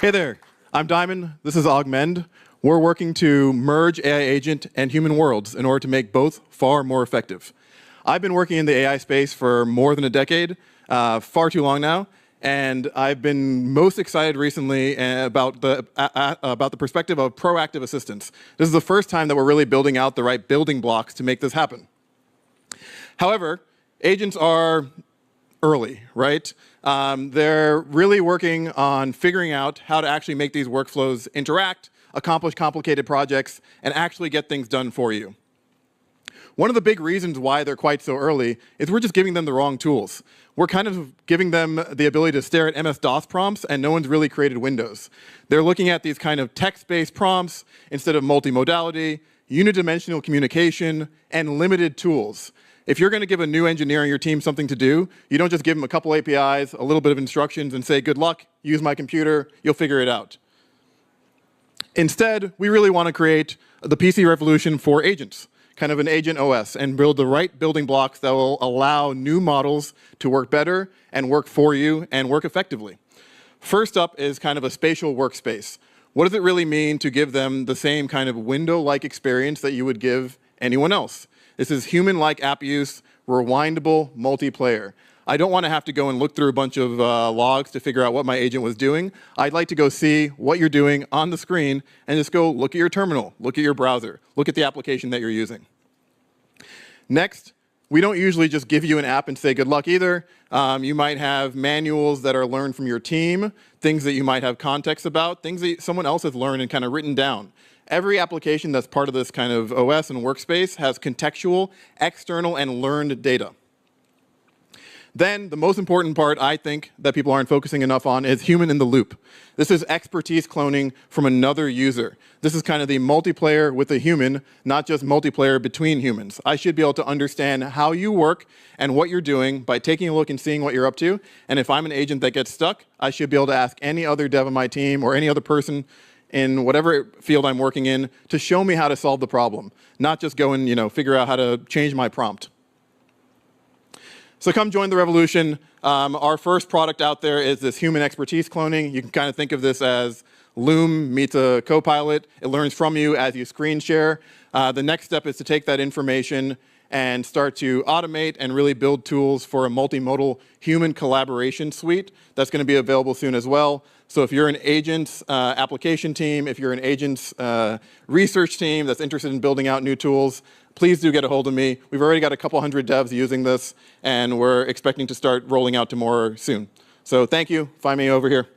Hey there, I'm Diamond, this is Augmend. We're working to merge AI agent and human worlds in order to make both far more effective. I've been working in the AI space for more than a decade, far too long now, and I've been most excited recently about the perspective of proactive assistance. This is the first time that we're really building out the right building blocks to make this happen. However, agents are early, right? They're really working on figuring out how to actually make these workflows interact, accomplish complicated projects, and actually get things done for you. One of the big reasons why they're quite so early is we're just giving them the wrong tools. We're kind of giving them the ability to stare at MS-DOS prompts, and no one's really created Windows. They're looking at these kind of text-based prompts instead of multimodality, unidimensional communication, and limited tools. If you're going to give a new engineer on your team something to do, you don't just give them a couple APIs, a little bit of instructions, and say, good luck, use my computer, you'll figure it out. Instead, we really want to create the PC revolution for agents, kind of an agent OS, and build the right building blocks that will allow new models to work better and work for you and work effectively. First up is kind of a spatial workspace. What does it really mean to give them the same kind of window-like experience that you would give anyone else? This is human-like app use, rewindable, multiplayer. I don't want to have to go and look through a bunch of logs to figure out what my agent was doing. I'd like to go see what you're doing on the screen and just go look at your terminal, look at your browser, look at the application that you're using. Next, we don't usually just give you an app and say good luck either. You might have manuals that are learned from your team, things that you might have context about, things that someone else has learned and kind of written down. Every application that's part of this kind of OS and workspace has contextual, external, and learned data. Then the most important part, I think, that people aren't focusing enough on is human in the loop. This is expertise cloning from another user. This is kind of the multiplayer with a human, not just multiplayer between humans. I should be able to understand how you work and what you're doing by taking a look and seeing what you're up to. And if I'm an agent that gets stuck, I should be able to ask any other dev on my team or any other person in whatever field I'm working in to show me how to solve the problem, not just go and figure out how to change my prompt. So come join the revolution. Our first product out there is this human expertise cloning. You can kind of think of this as Loom meets a Copilot. It learns from you as you screen share. The next step is to take that information and start to automate and really build tools for a multimodal human collaboration suite that's going to be available soon as well. So if you're an agent's application team, if you're an agent's research team that's interested in building out new tools, please do get a hold of me. We've already got a couple hundred devs using this, and we're expecting to start rolling out to more soon. So thank you. Find me over here.